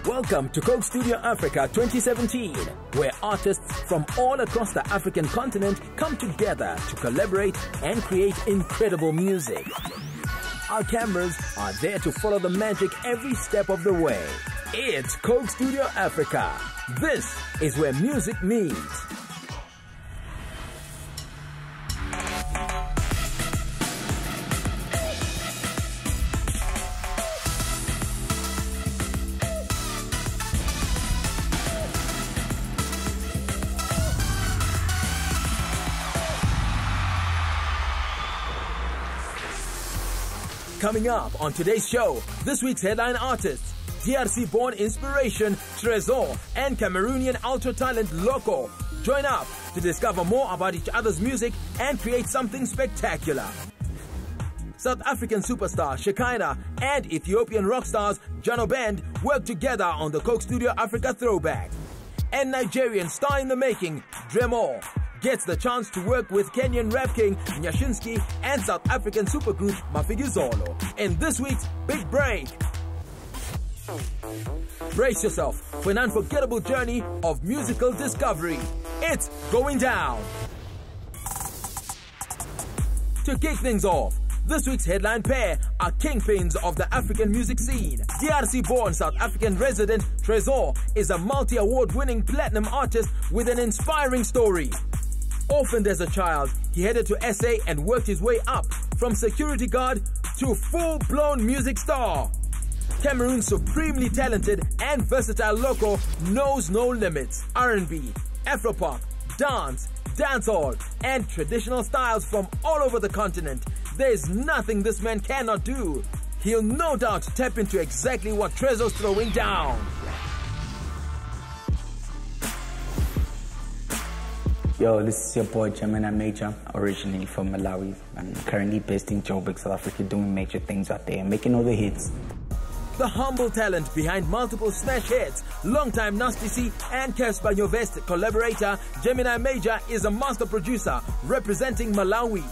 Welcome to Coke Studio Africa 2017, where artists from all across the African continent come together to collaborate and create incredible music. Our cameras are there to follow the magic every step of the way. It's Coke Studio Africa. This is where music meets. Coming up on today's show, this week's headline artists, DRC-born inspiration Tresor and Cameroonian alto talent Locko join up to discover more about each other's music and create something spectacular. South African superstar Shekhinah and Ethiopian rockstars Jano Band work together on the Coke Studio Africa Throwback. And Nigerian star in the making, Dremo, gets the chance to work with Kenyan rap king Nyashinskiand and South African supergroup in this week's Big Break. Brace yourself for an unforgettable journey of musical discovery. It's going down. To kick things off, this week's headline pair are kingpins of the African music scene. DRC-born South African resident Tresor is a multi-award-winning platinum artist with an inspiring story. Orphaned as a child, he headed to SA and worked his way up from security guard to full-blown music star. Cameroon's supremely talented and versatile Locko knows no limits. R&B, Afropop, dance, dancehall, and traditional styles from all over the continent. There's nothing this man cannot do. He'll no doubt tap into exactly what Tresor's throwing down. Yo, this is your boy Gemini Major, originally from Malawi. I'm currently based in Joburg, South Africa, doing major things out there, making all the hits. The humble talent behind multiple smash hits, longtime Nasty C and Casper Nyovest collaborator Gemini Major is a master producer representing Malawi.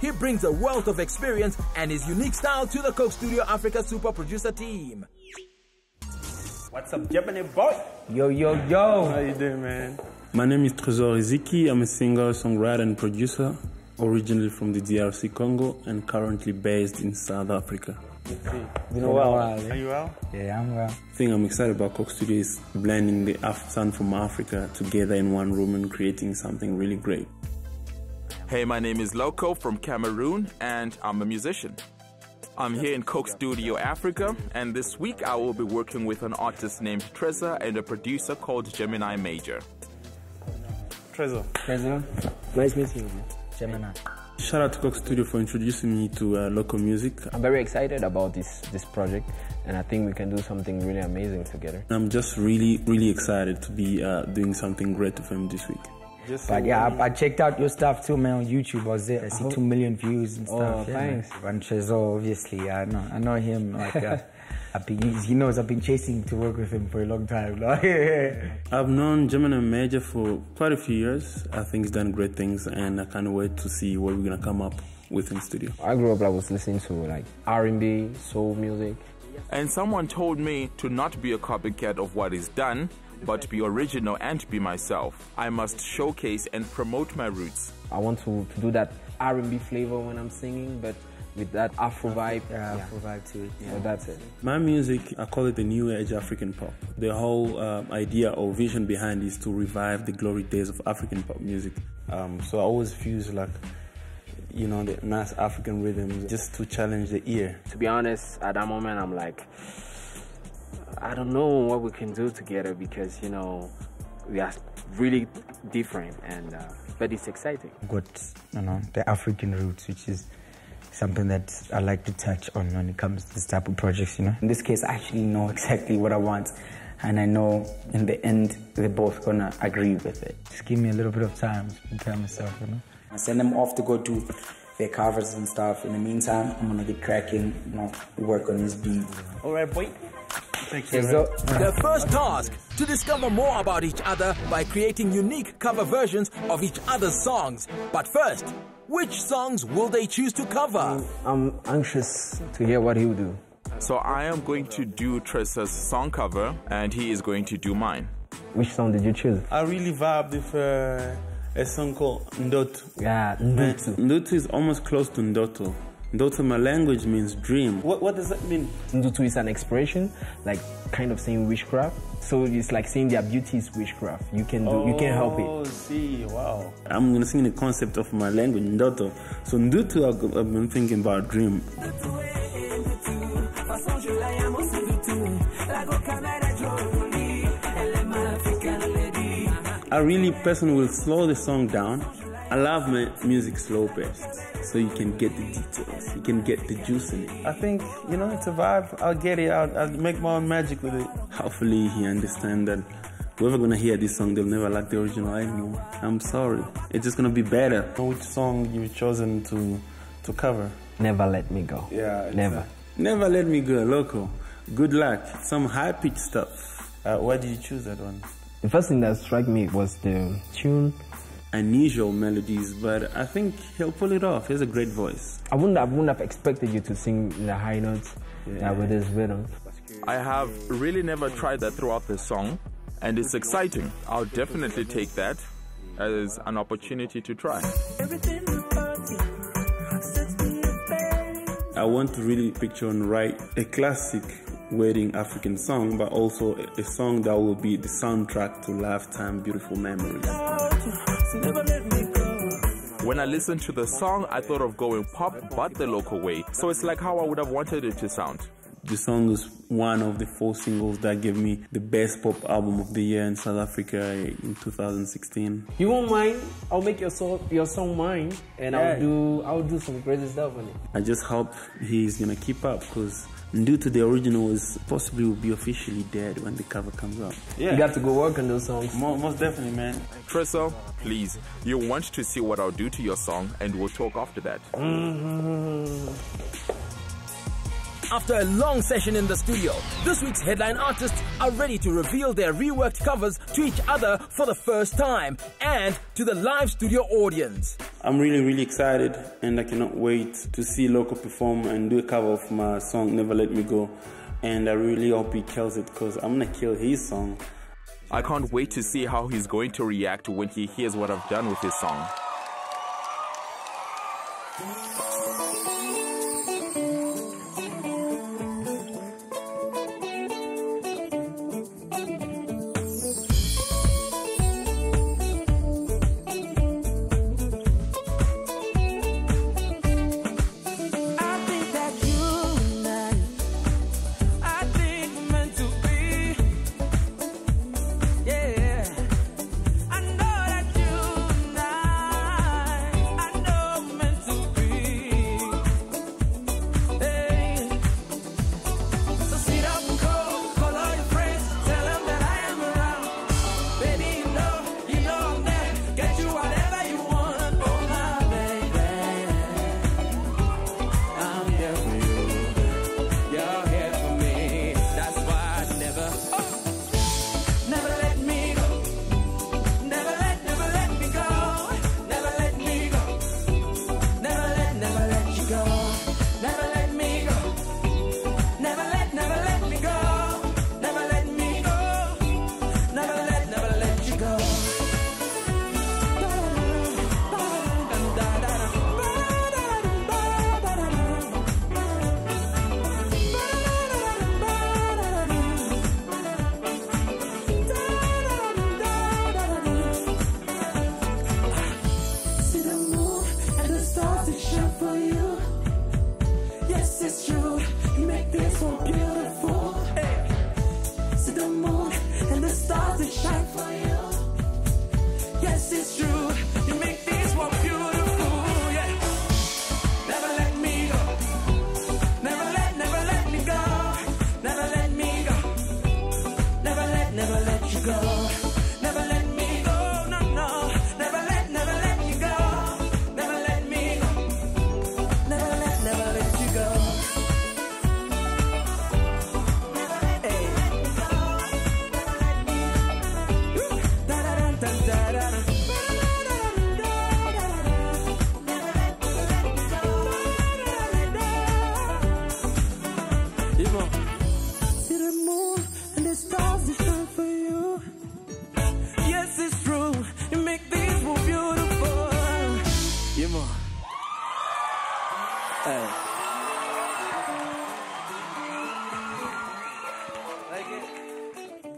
He brings a wealth of experience and his unique style to the Coke Studio Africa super producer team. What's up, Gemini boy? Yo, yo, yo. How you doing, man? My name is Tresor. I'm a singer, songwriter and producer, originally from the DRC Congo and currently based in South Africa. You know well? Are you well? Yeah, I'm well. The thing I'm excited about Coke Studio is blending the sound from Africa together in one room and creating something really great. Hey, my name is Locko from Cameroon and I'm a musician. I'm here in Coke Studio Africa, and this week I will be working with an artist named Tresor and a producer called Gemini Major. Tresor. Nice meeting you, Gemini. Shout out to Coke Studio for introducing me to local music. I'm very excited about this project, and I think we can do something really amazing together. I'm just really excited to be doing something great with him this week. But yeah, I checked out your stuff too, man, on YouTube. I was there. I see 2 million views and stuff. Oh, thanks. And Tresor, obviously, I know him. Like, he knows I've been chasing to work with him for a long time. I've known Gemini Major for quite a few years. I think he's done great things, and I can't wait to see what we're gonna come up with in the studio. I grew up, I was listening to like R&B, soul music. And someone told me to not be a copycat of what is done, but be original and be myself. I must showcase and promote my roots. I want to do that R&B flavor when I'm singing, but with that Afro vibe. Yeah, Afro vibe to it. Yeah. So that's it. My music, I call it the new age African pop. The whole idea or vision behind it is to revive the glory days of African pop music. So I always fuse like, you know, the nice African rhythms just to challenge the ear. To be honest, at that moment, I'm like, I don't know what we can do together because, you know, we are really different, and but it's exciting. Got, you know, the African roots, which is something that I like to touch on when it comes to this type of projects, you know. In this case, I actually know exactly what I want, and I know in the end, they're both gonna agree with it. Just give me a little bit of time to prepare myself, you know. I send them off to go do their covers and stuff. In the meantime, I'm gonna get cracking, you know, work on this beat. All right, boy. Thank you. Their first task, to discover more about each other by creating unique cover versions of each other's songs. But first, which songs will they choose to cover? I'm anxious to hear what he'll do. So I am going to do Tresor's song cover, and he is going to do mine. Which song did you choose? I really vibed with a song called Ndoto. Yeah, Ndoto. Ndoto is almost close to Ndoto. Ndoto, my language, means dream. What does that mean? Ndoto is an expression, like kind of saying witchcraft. So it's like saying their beauty is witchcraft. You can't help it. Oh, see, wow. I'm gonna sing the concept of my language, Ndoto. So Ndoto, I've been thinking about dream. I really personally will slow the song down. I love my music slow paced, so you can get the details, you can get the juice in it. I think, it's a vibe. I'll get it out. I'll make my own magic with it. Hopefully he understands that whoever gonna hear this song, they'll never like the original anymore. I'm sorry. It's just gonna be better. Which song you've chosen to cover? Never Let Me Go. Yeah. Never. Never Let Me Go, Locko. Good luck. Some high-pitched stuff. Why did you choose that one? The first thing that struck me was the tune. Unusual melodies, but I think he'll pull it off. He has a great voice. I wouldn't have expected you to sing in the high notes with this rhythm. I have really never tried that throughout the song, and it's exciting. I'll definitely take that as an opportunity to try. I want to really picture and write a classic wedding African song, but also a song that will be the soundtrack to lifetime beautiful memories. When I listened to the song, I thought of going pop, but the local way. So it's like how I would have wanted it to sound. The song is one of the 4 singles that gave me the best pop album of the year in South Africa in 2016. You won't mind? I'll make your song mine, and I'll do some crazy stuff on it. I just hope he's gonna keep up, because due to the original is possibly will be officially dead when the cover comes out. Yeah. You got to go work on those songs. Most definitely, man. Tresor, please, you want to see what I'll do to your song, and we'll talk after that. After a long session in the studio, this week's headline artists are ready to reveal their reworked covers to each other for the first time and to the live studio audience. I'm really, really excited, and I cannot wait to see Locko perform and do a cover of my song Never Let Me Go. And I really hope he kills it, because I'm gonna kill his song. I can't wait to see how he's going to react when he hears what I've done with his song.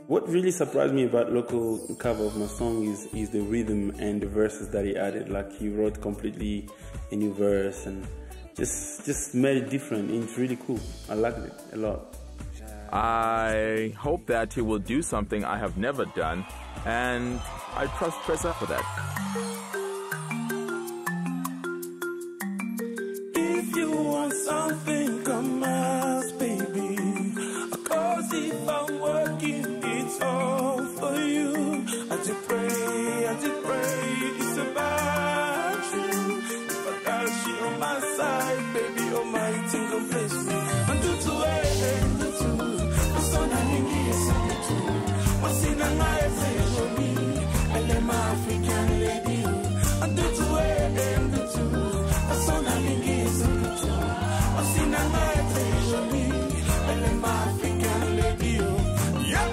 What really surprised me about Locko cover of my song is the rhythm and the verses that he added. Like he wrote completely a new verse and just made it different. It's really cool. I liked it a lot. I hope that he will do something I have never done, and I trust Tresor for that. If you want something, come ask, baby. Cause if I'm working, it's all for you. I just pray, it's about you. If I got you on my side, baby, Almighty, go bless me. And do to what's in a life, me, I let my African lady. And do to what's on a lingus, what's in a life, me, I let my African lady. Yeah.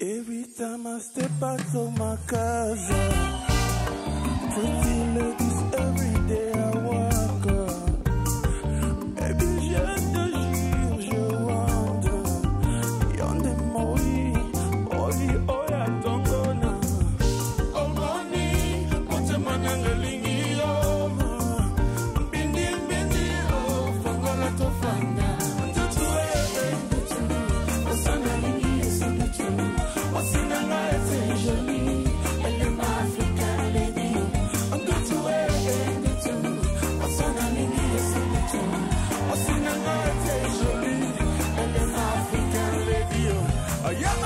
Every time I step out of my casa, pretty ladies every day I walk up. Baby, je te jure, je wonder. Yonde moi, oya tongona. Oh money, kote mananga lingi over. Bindi, oh, fangola to fanda. Tutu, asana lingi, what's in a life, jolie, elle est ma African lady. I'm good to wear, what's on a lingy, what's in a life, jolie, elle est ma African lady. Oh, yeah!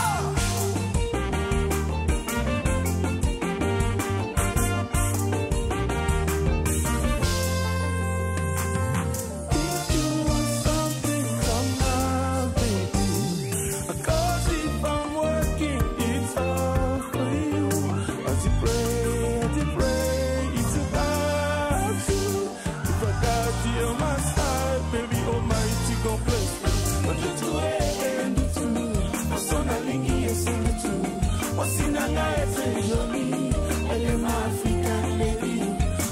What's in a life, jolie, elle est ma African lady.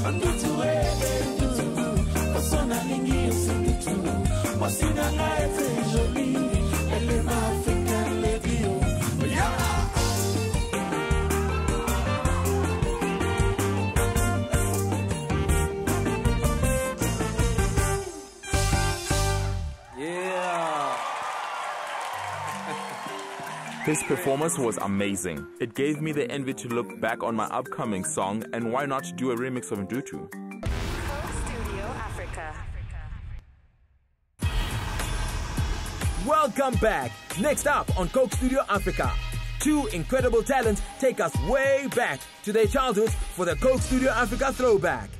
And do to what's on a lingy, what's in a life, jolie, elle est ma African lady. Yeah. His performance was amazing. It gave me the envy to look back on my upcoming song, and why not do a remix of Ndutu? Studio Africa. Welcome back. Next up on Coke Studio Africa, two incredible talents take us way back to their childhoods for the Coke Studio Africa Throwback.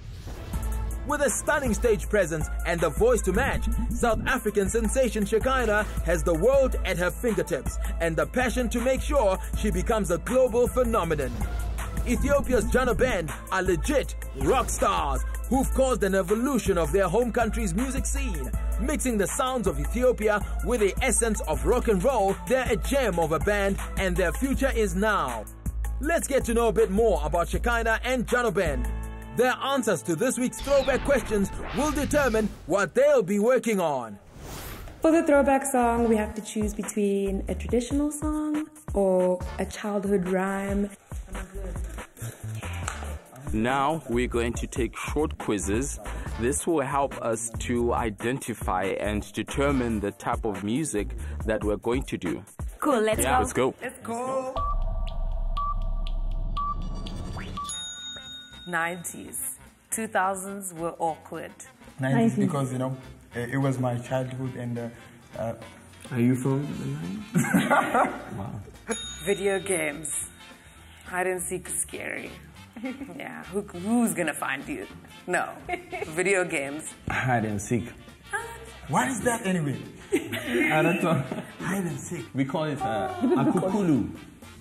With a stunning stage presence and the voice to match, South African sensation Shekhinah has the world at her fingertips and the passion to make sure she becomes a global phenomenon. Ethiopia's Jano Band are legit rock stars who've caused an evolution of their home country's music scene. Mixing the sounds of Ethiopia with the essence of rock and roll, they're a gem of a band and their future is now. Let's get to know a bit more about Shekhinah and Jano Band. Their answers to this week's throwback questions will determine what they'll be working on. For the throwback song, we have to choose between a traditional song or a childhood rhyme. Now we're going to take short quizzes. This will help us to identify and determine the type of music that we're going to do. Cool, let's go. Let's go. Let's go. 90s. 2000s were awkward. 90s because, you know, it was my childhood and... Are you from the 90s? Wow. Video games. Hide and seek is scary. Yeah, who's gonna find you? No. Video games. Hide and seek. What is that anyway? I don't know. Hide and seek. We call it akukulu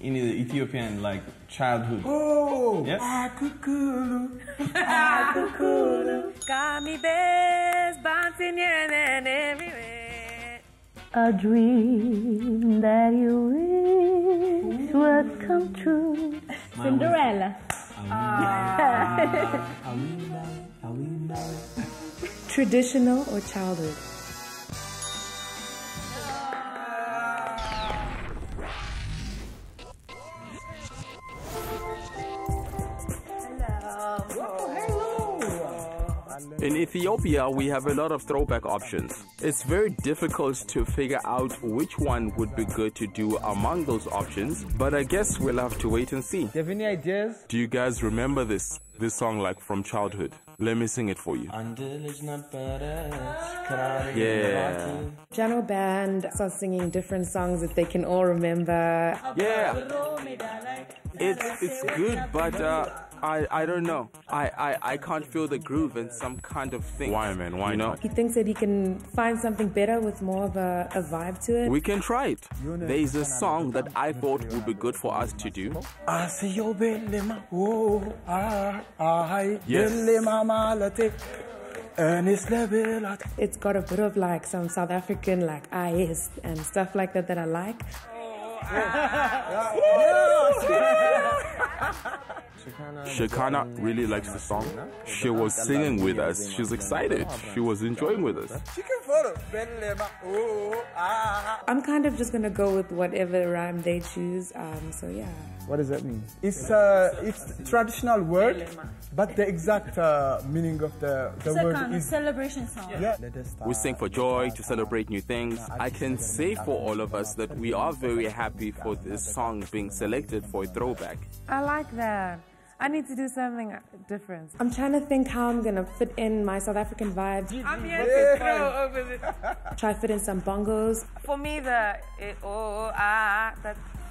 in the Ethiopian, like, childhood. Oh! Yes? Akukulu. Akukulu. Got me bears bouncing here and there and everywhere. A dream that you wish would come true. Cinderella. Traditional or childhood? In Ethiopia, we have a lot of throwback options. It's very difficult to figure out which one would be good to do among those options, but I guess we'll have to wait and see. Do you have any ideas? Do you guys remember this song like from childhood? Let me sing it for you. Yeah. Jano Band starts singing different songs that they can all remember. Yeah. It's good, but I don't know. I can't feel the groove and some kind of thing. Why, man? Why not? He thinks that he can find something better with more of a vibe to it. We can try it. There is a song that I thought would be good for us to do. Yes. It's got a bit of like some South African like ice and stuff like that I like. Shekhinah really likes the song. She was singing with us. She's excited. She was enjoying with us. I'm kind of just gonna go with whatever rhyme they choose. So yeah. What does that mean? It's traditional word, but the exact meaning of the word is celebration song. Yeah. We sing for joy, to celebrate new things. I can say for all of us that we are very happy for this song being selected for a throwback. I like that. I need to do something different. I'm trying to think how I'm gonna fit in my South African vibes. I'm here to throw over the... Try fit in some bongos. For me, that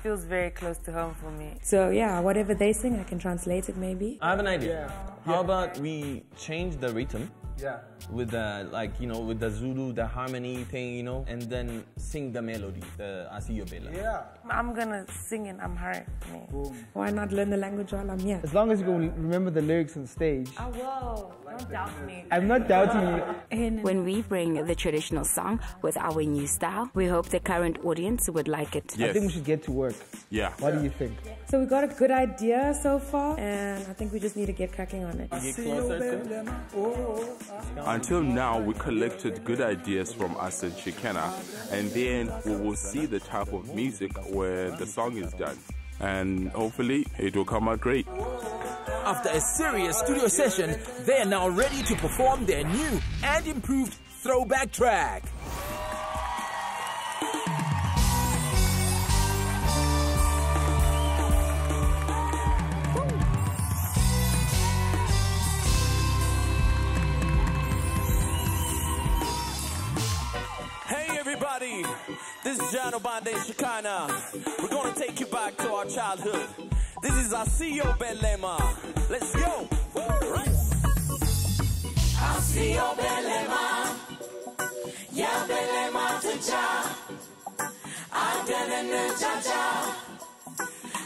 feels very close to home for me. So yeah, whatever they sing, I can translate it maybe. I have an idea. How about we change the rhythm? Yeah. With the, like, you know, with the Zulu, the harmony thing, you know, and then sing the melody, the Asiyo Bella. Yeah. I'm gonna sing in Amharic. Why not learn the language while I'm here? As long as you can remember the lyrics on stage. I will. Don't doubt me. I'm not doubting you. When we bring the traditional song with our new style, we hope the current audience would like it. Yes. I think we should get to work. Yeah. What do you think? So we got a good idea so far, and I think we just need to get cracking on it. Until now, we collected good ideas from us and Shekhinah, and then we will see the type of music where the song is done. And hopefully, it will come out great. After a serious studio session, they are now ready to perform their new and improved throwback track. This is Jano Band and Shekhinah. We're gonna take you back to our childhood. This is Asiyo Belema. Let's go. Asiyo Belema. Ya Belema Tuja. Adenene Jaja.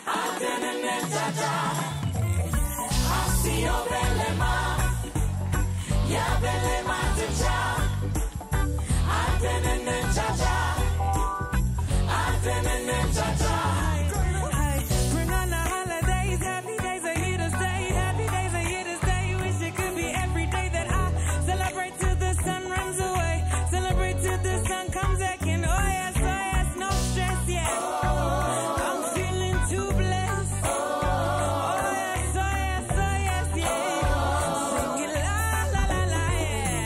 Adenene Jaja. Asiyo Belema. Ya Belema Tuja. Adenene Jaja. Hey, bring on the holidays, happy days are here to stay, happy days are here to stay. Wish it could be every day that I celebrate till the sun runs away, celebrate till the sun comes back in. Oh yes, no stress, yeah. I'm feeling too blessed. Oh yes, yeah. Sing it la la la la, yeah.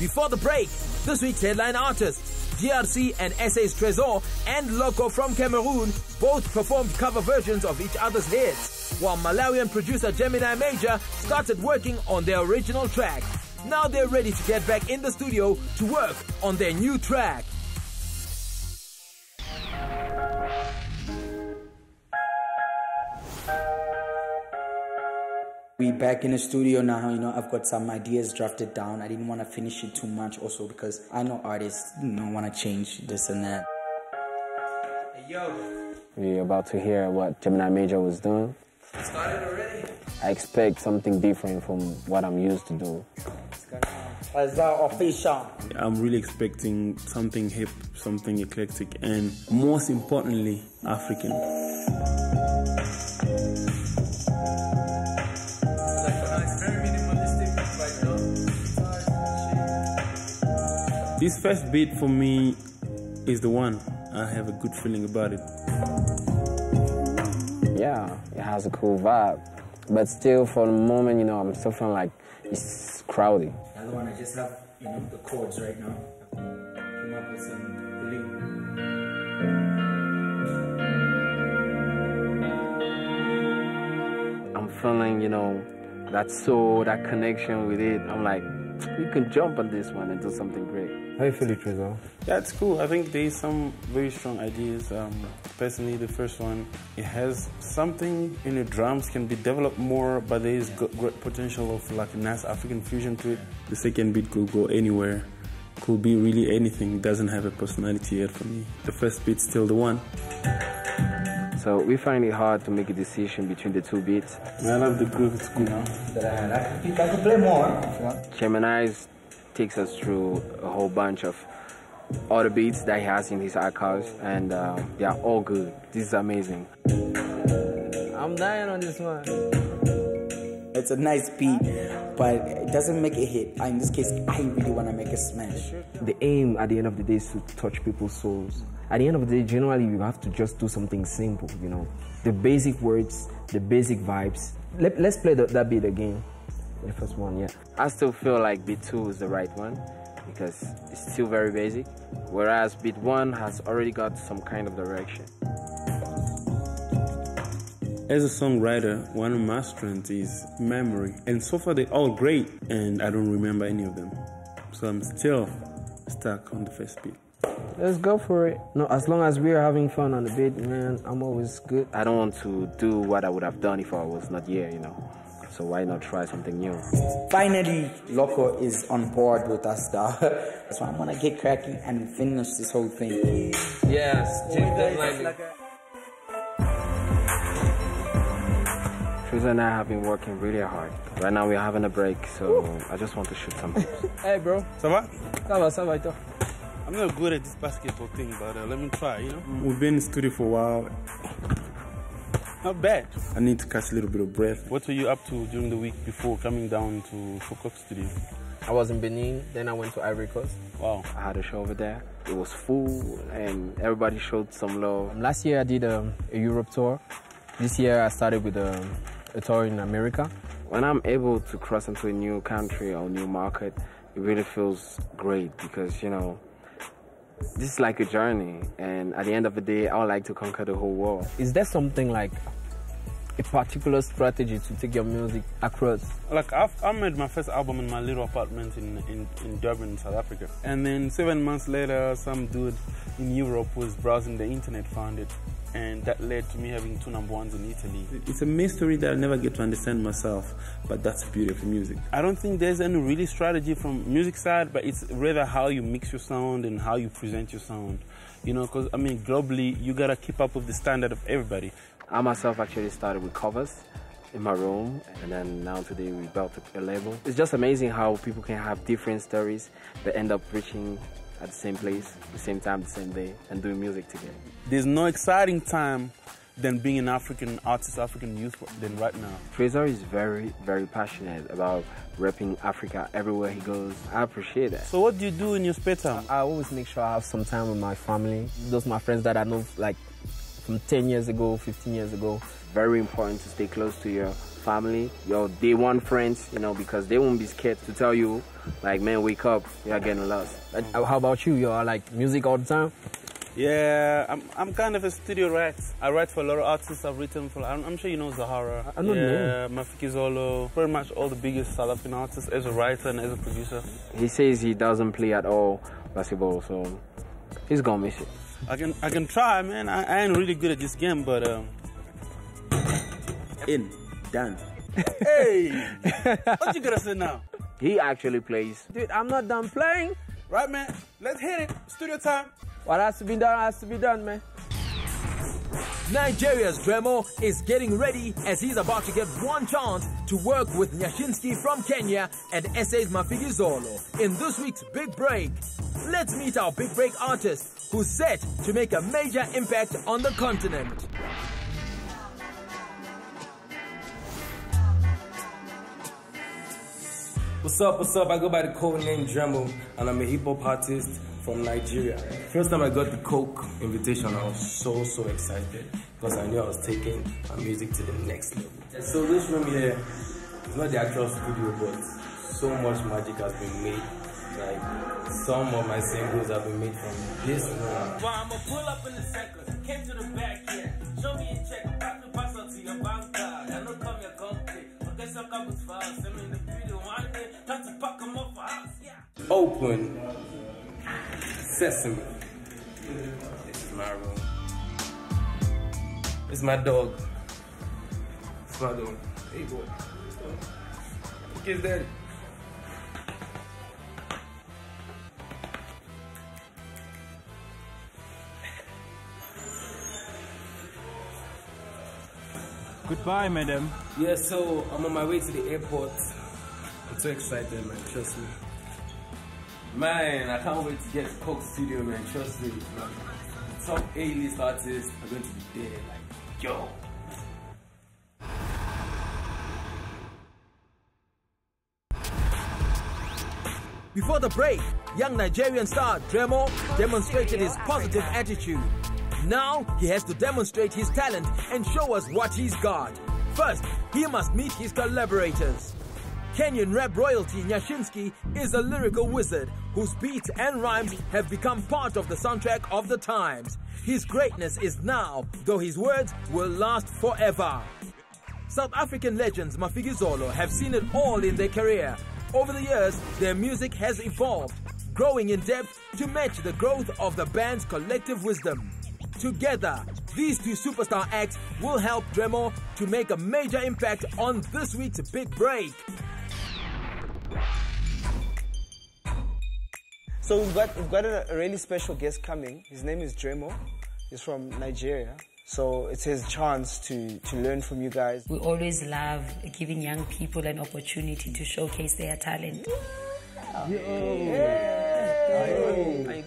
Before the break, this week's headline artists, DRC and SA's Tresor and Locko from Cameroon, both performed cover versions of each other's hits, while Malawian producer Gemini Major started working on their original track. Now they're ready to get back in the studio to work on their new track. We back in the studio now, you know, I've got some ideas drafted down. I didn't want to finish it too much also because I know artists, you know, want to change this and that. Hey, yo. We're about to hear what Gemini Major was doing. Started already? I expect something different from what I'm used to do. Official. I'm really expecting something hip, something eclectic, and most importantly, African. This first beat for me is the one. I have a good feeling about it. Yeah, it has a cool vibe. But still, for the moment, you know, I'm still feeling like it's crowded. The other one, I just have, you know, the chords right now. Came up with some bling. I'm feeling, you know, that soul, that connection with it. I'm like, we can jump on this one and do something great. How you feel it, Tresor? Yeah, it's cool. I think there's some very strong ideas. Personally, the first one, it has something in the drums, can be developed more, but there is great potential of like a nice African fusion to it. The second beat could go anywhere, could be really anything. It doesn't have a personality yet for me. The first beat's still the one. So we find it hard to make a decision between the two beats. I love the groove, it's cool. I can play more. Gemini takes us through a whole bunch of other beats that he has in his archives, and they are all good. This is amazing. I'm dying on this one. It's a nice beat, but it doesn't make a hit. In this case, I really want to make a smash. The aim at the end of the day is to touch people's souls. At the end of the day, generally, you have to just do something simple, you know. The basic words, the basic vibes. Let's play that beat again. The first one, yeah. I still feel like beat 2 is the right one because it's still very basic, whereas beat 1 has already got some kind of direction. As a songwriter, one of my strengths is memory. And so far, they're all great, and I don't remember any of them. So I'm still stuck on the first beat. Let's go for it. No, as long as we're having fun on the beat, man, I'm always good. I don't want to do what I would have done if I was not here, you know. So why not try something new? Finally, Locko is on board with us now. So I'm gonna get cracking and finish this whole thing. Yes, Tresor and I have been working really hard. Right now we're having a break, so I just want to shoot something. Hey bro. Ça va? Ça va, toi? I'm not good at this basketball thing, but let me try, you know? We've been in the studio for a while. Not bad. I need to catch a little bit of breath. What were you up to during the week before coming down to Coke Studio? I was in Benin, then I went to Ivory Coast. Wow. I had a show over there. It was full and everybody showed some love. Last year I did a Europe tour. This year I started with a tour in America. When I'm able to cross into a new country or new market, it really feels great because, you know, this is like a journey, and at the end of the day, I would like to conquer the whole world. Is there something like a particular strategy to take your music across? Like I made my first album in my little apartment in Durban, South Africa. And then 7 months later, some dude in Europe was browsing the internet, found it. And that led to me having 2 number ones in Italy. It's a mystery that I'll never get to understand myself, but that's the beauty of music. I don't think there's any really strategy from music side, but it's rather how you mix your sound and how you present your sound. You know, because I mean, globally, you gotta keep up with the standard of everybody. I myself actually started with covers in my room, and then now today we built a label. It's just amazing how people can have different stories that end up reaching at the same place, the same time, the same day, and doing music together. There's no exciting time than being an African artist, African youth than right now. Tresor is very, very passionate about repping Africa everywhere he goes. I appreciate that. So what do you do in your spare time? I always make sure I have some time with my family. Those are my friends that I know like from 10 years ago, 15 years ago. Very important to stay close to your family, your day one friends, you know, because they won't be scared to tell you, like, man, wake up, you're getting lost. How about you? You're like music all the time? Yeah, I'm kind of a studio rat. I write for a lot of artists. I've written for, I'm sure you know Zahara. I don't know. Mafikizolo, pretty much all the biggest South African artists as a writer and as a producer. He says he doesn't play at all basketball, so he's gonna miss it. I can try, man. I ain't really good at this game, but Done. Hey, what you gonna say now? He actually plays. Dude, I'm not done playing. Right, man. Let's hit it. Studio time. What has to be done has to be done, man. Nigeria's Dremo is getting ready as he's about to get one chance to work with Nyashinskiand from Kenya and SA's Mafikizolo in this week's Big Break. Let's meet our Big Break artist who's set to make a major impact on the continent. What's up? I go by the code name Dremo, and I'm a hip-hop artist from Nigeria. First time I got the Coke invitation, I was so excited because I knew I was taking my music to the next level. So this room here is not the actual studio, but so much magic has been made. Like, some of my singles have been made from this room. Well, I'ma pull up in a second, came to the back here. Show me a check, back to pass out to your bank card. I know come here, come quick. Okay, so come with fast. I'm in the video one day, time to pack them up for house, yeah. Open sesame. This is my room. It's my dog. It's my dog. Hey boy. Kiss daddy. Goodbye, madam. Yeah, so I'm on my way to the airport. I'm so excited, man. Trust me. Man, I can't wait to get to Coke Studio, man. Trust me. Man. The top A-list artists are going to be there. Like, yo. Before the break, young Nigerian star Dremo demonstrated his positive attitude. Now he has to demonstrate his talent and show us what he's got. First, he must meet his collaborators. Kenyan rap royalty Nyashinskiand is a lyrical wizard whose beats and rhymes have become part of the soundtrack of the times. His greatness is now, though his words will last forever. South African legends Mafikizolo have seen it all in their career. Over the years, their music has evolved, growing in depth to match the growth of the band's collective wisdom. Together, these two superstar acts will help Dremo to make a major impact on this week's Big Break. So we've got a really special guest coming. His name is Dremo. He's from Nigeria. So it's his chance to learn from you guys. We always love giving young people an opportunity to showcase their talent. Are you good?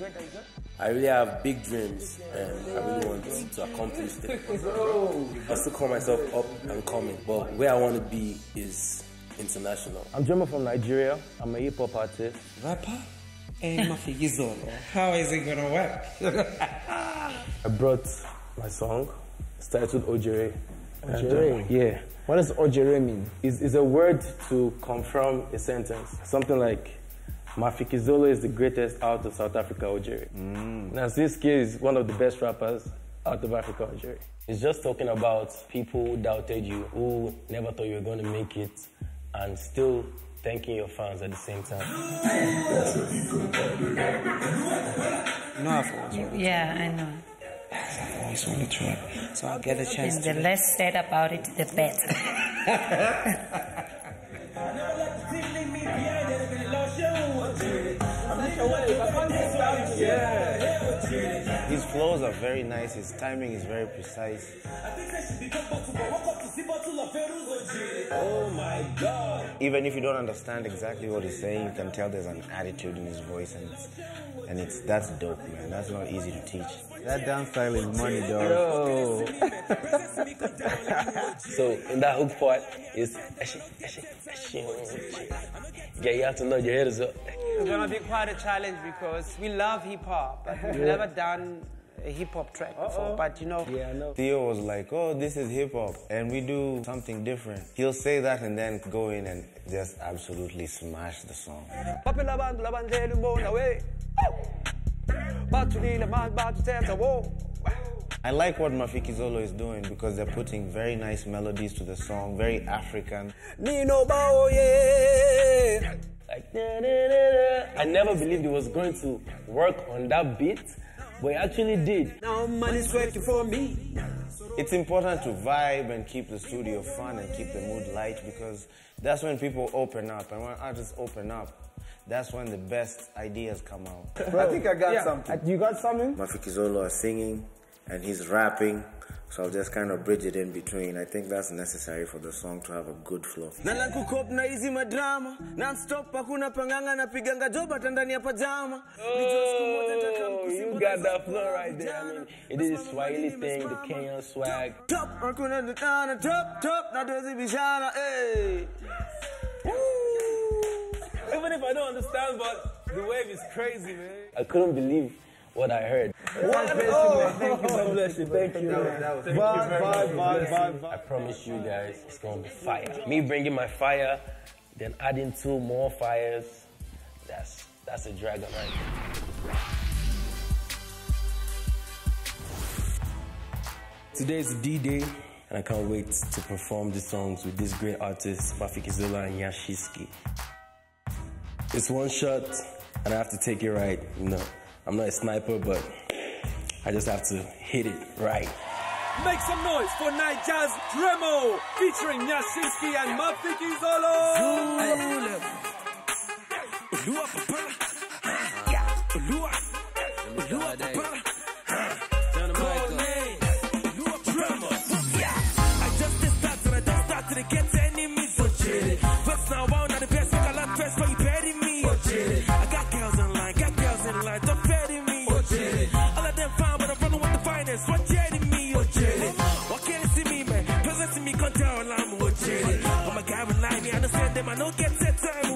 I really have big dreams and I really want to accomplish them. I still call myself up and coming, but where I want to be is international. I'm Dremo from Nigeria. I'm a hip-hop artist. Rapper and Mafikizolo. How is it gonna work? I brought my song. It's titled Ojere. Ojere? Yeah. What does Ojere mean? It's a word to confirm a sentence. Something like, Mafikizolo is the greatest out of South Africa, Ojere. Now, this kid is one of the best rappers Out of Africa, Algeria. It's just talking about people who doubted you, who never thought you were going to make it, and still thanking your fans at the same time. No, I've always wanted to. Yeah, I know. I've always wanted to rap. So I'll get a chance And to. the less said about it, the better. His flows are very nice, his timing is very precise. Oh my God. Even if you don't understand exactly what he's saying, you can tell there's an attitude in his voice, and that's dope, man. That's not easy to teach. That dance style is money, dog. Yo. So in that hook part, it's yeah, you have to know your head is up. It's gonna be quite a challenge because we love hip hop, but we've never done a hip hop track before. But you know, Yeah, I know. Theo was like, oh, this is hip hop, and we do something different. He'll say that and then go in and just absolutely smash the song. I like what Mafikizolo is doing because they're putting very nice melodies to the song, very African. Nino Bao, yeah. Like, I never believed it was going to work on that beat, but it actually did. Now money's working for me. It's important to vibe and keep the studio fun and keep the mood light because that's when people open up, and when artists open up, that's when the best ideas come out. I think I got something. You got something? Mafikizolo is singing and he's rapping, so I'll just kind of bridge it in between. I think that's necessary for the song to have a good flow. Nala kukop na hizi madrama non-stop hakuna panganga na piganga job hata ndani ya pajama. Oh, you got that flow right there. I mean, it is the Swahili thing, the Kenyan swag. Top hakuna ndana top na dozi bishana. Hey. Even if I don't understand, but the wave is crazy, man. I couldn't believe what I heard. Thank you. God bless you. Thank you. I promise you guys, it's gonna be fire. Me bringing my fire, then adding 2 more fires. That's a dragon right there. Today is D-Day, and I can't wait to perform the songs with these great artists, Mafikizolo and Nyashinskiand. It's one shot, and I have to take it right. You know, I'm not a sniper, but I just have to hit it right. Make some noise for Nigeria's Dremo, featuring Nyashinskiand and Mafikizolo. I got girls in line, don't petty me. All of them fine, but I'm running with the finest. What jetting me, Why can't you see me, man? Present to me, can't tell I'm I'm a guy relying me, I understand them, I don't get set time, I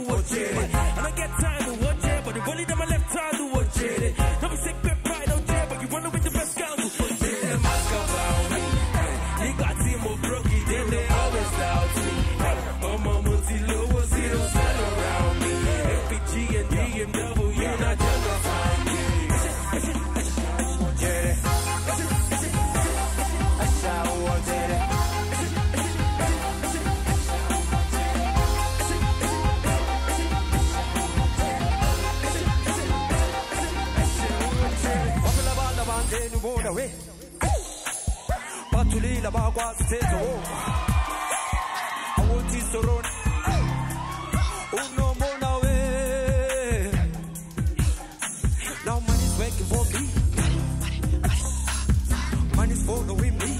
don't get time, but the only them I left time, don't be sick, bit pride out there, but you running with the best guys, you got team of brokey, then they always doubt me. Oh, my multi-low was zero around me. FPG and BMW, not justifying me. Patulila bagwa stezo awuthi sorona unomona we now money's working for me, money's following me.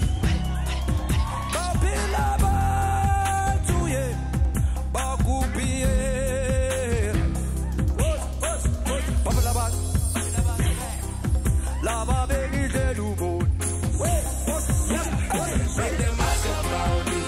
Babila batuye bakupie babila bat lava begi delubo. Make them ask about me.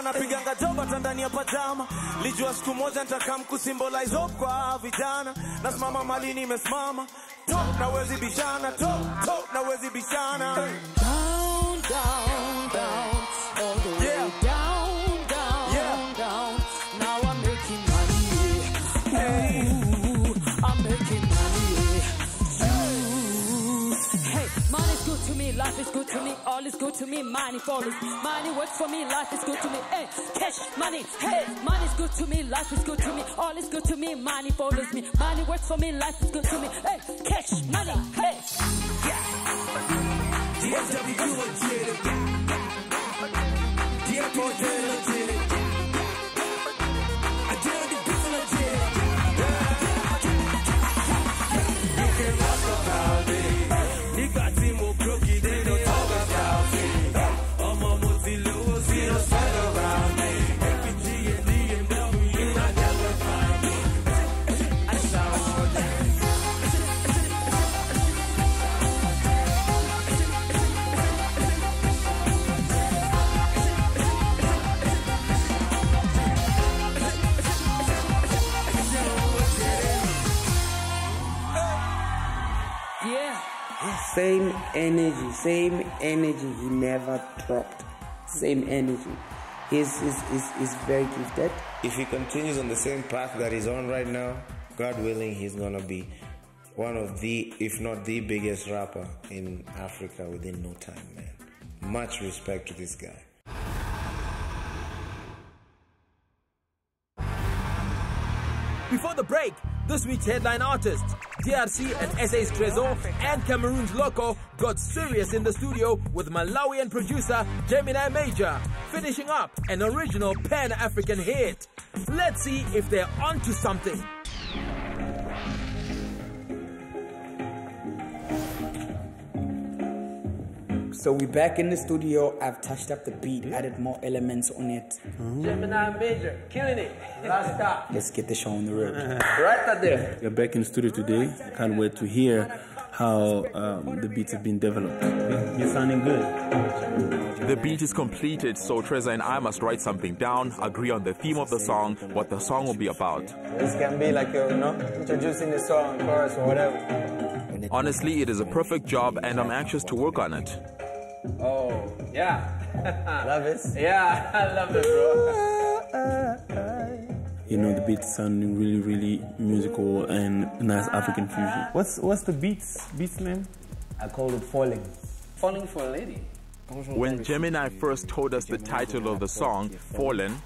Mchana napiganga job hata ndani ya pajama. Lijua siku moja nitakam kusymbolize hope kwa vijana. Nasimama mali nimesimama. Top na wezi bishana, top na wezi bishana. Down, down, down, all the way down, down, down. Now I'm making money. Ooh, I'm making money. Hey, money's good to me, life is good to me, all is good to me, money follows. Money works for me, life is good to me. Hey, cash, money, hey, money's good to me, life is good to me, all is good to me, money follows me. Money works for me, life is good to me. Hey, cash, money, hey. Same energy, he never dropped. Same energy. He's very gifted. If he continues on the same path that he's on right now, God willing, he's gonna be one of the, if not the biggest rapper in Africa within no time, man. Much respect to this guy. Before the break, this week's headline artists, DRC and SA's Tresor and Cameroon's Locko, got serious in the studio with Malawian producer Gemini Major, finishing up an original Pan-African hit. Let's see if they're onto something. So we're back in the studio. I've touched up the beat, added more elements on it. Gemini Major, killing it. Last stop. Let's get the show on the road. Right out there. We're back in the studio today. I can't wait to hear how the beats have been developed. You're sounding good. The beat is completed, so Tresor and I must write something down, agree on the theme of the song, what the song will be about. This can be like, introducing the song, chorus, or whatever. Honestly, it is a perfect job, and I'm anxious to work on it. Oh, yeah. Love it? Yeah, I love it, bro. You know, the beats sounding really, really musical and nice African fusion. What's the beats name? I call it Falling. Falling for a lady. When Gemini first told us the title of the song, Fallen,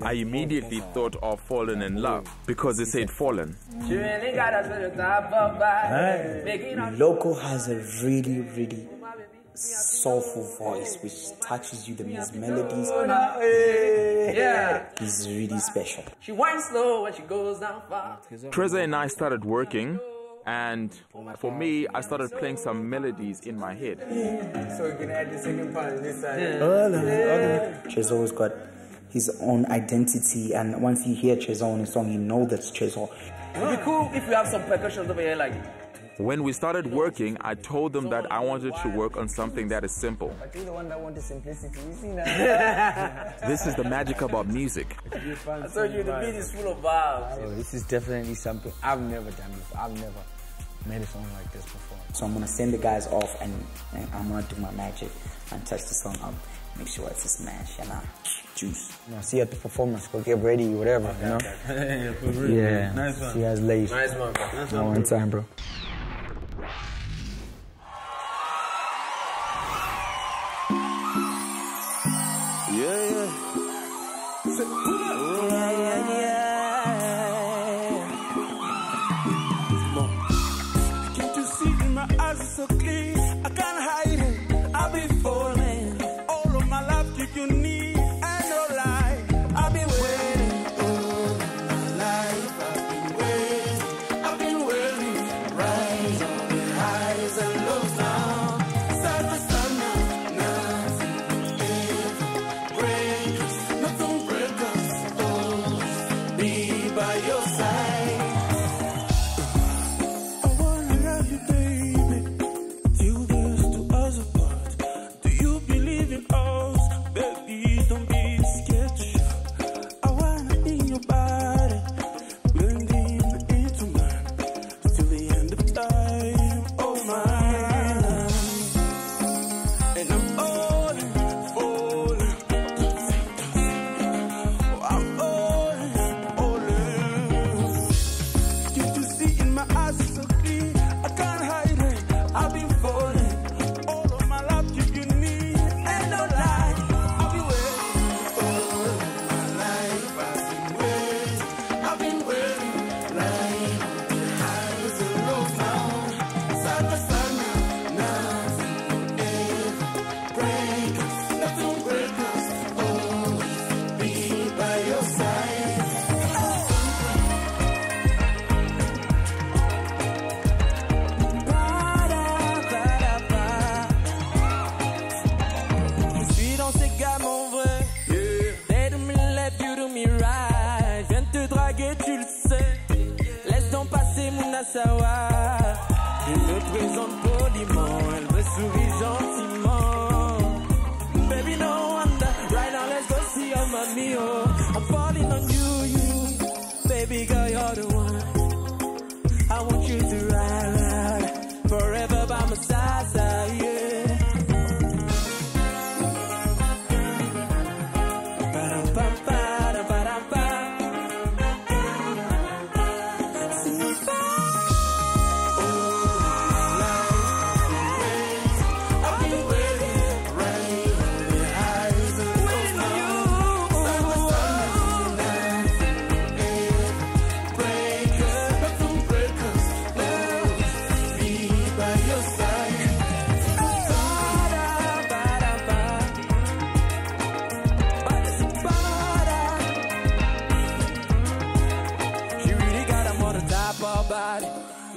I immediately thought of Fallen in Love, because it said Fallen. Locko has a really, really soulful voice which touches you, his melodies. Yeah. He's really special. She winds slow when she goes down far. Tresor and I started working, and for me, I started playing some melodies in my head. So you can add the second part this side. Tresor's got his own identity, and once you hear Tresor on his song, you know that's Tresor. It'd be cool if we have some percussion over here like it. When we started working, I told them that I wanted to work on something that is simple. I think the one that wanted simplicity, you see that? This is the magic about music. I told you the beat is full of vibes. So this is definitely something I've never done before. I've never made a song like this before. So I'm gonna send the guys off, and I'm gonna do my magic and touch the song up. Make sure it's a smash and juice. See you at the performance. Go get ready, whatever, you know? Yeah. Nice one. See you guys later. Nice one, bro. Nice one. One time, bro. So clear, I can't hide it. I've been falling. All of my life, you need. I no lie. I've been waiting all of my life. I've been waiting right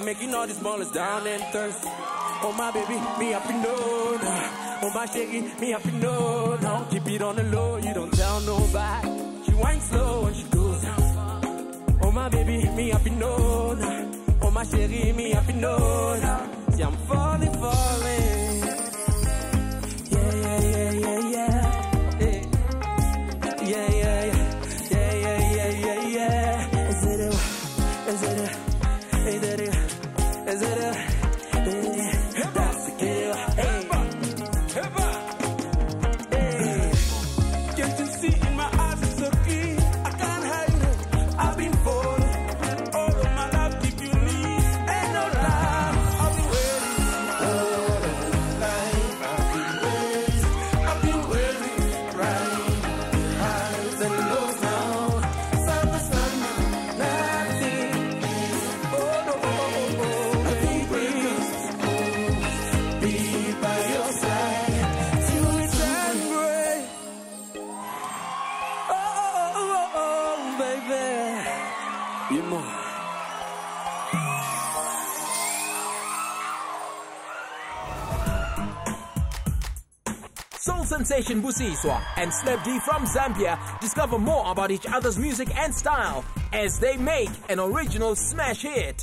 making all these ballers down and thirsty. Oh my baby, me up in know now. Oh my shaky, me up in know now. Keep it on the low, you don't tell nobody. She winds slow and she goes down. Oh my baby, me up in know now. Oh my shaky, me up in know now. See I'm falling, falling. Yeah, yeah, yeah, yeah, yeah. Yeah, yeah, yeah, yeah. Yeah, yeah, yeah, yeah, yeah. Is it a, is it a, is it a, is it a, that's the kill. Hey, hey. Can't you see in my eyes it's so key? I can't hide it. I've been falling all of my life. If you need, ain't no lie. I've been waiting all of my life. I've been waiting, right? Highs and lows now. Side by side now, nothing. Oh no, oh, oh, oh. I think we'll be by your side till we turn gray. Oh, oh, oh, baby. You know. Soul sensation Busiswa and Sleb D from Zambia discover more about each other's music and style as they make an original smash hit.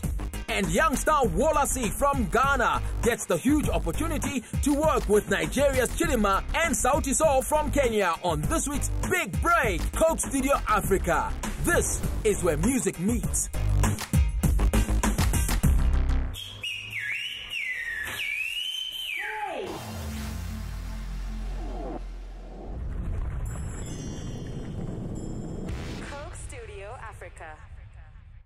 And young star Wolasi from Ghana gets the huge opportunity to work with Nigeria's Chidima and Sauti Sol from Kenya on this week's Big Break, Coke Studio Africa. This is where music meets. Coke Studio Africa.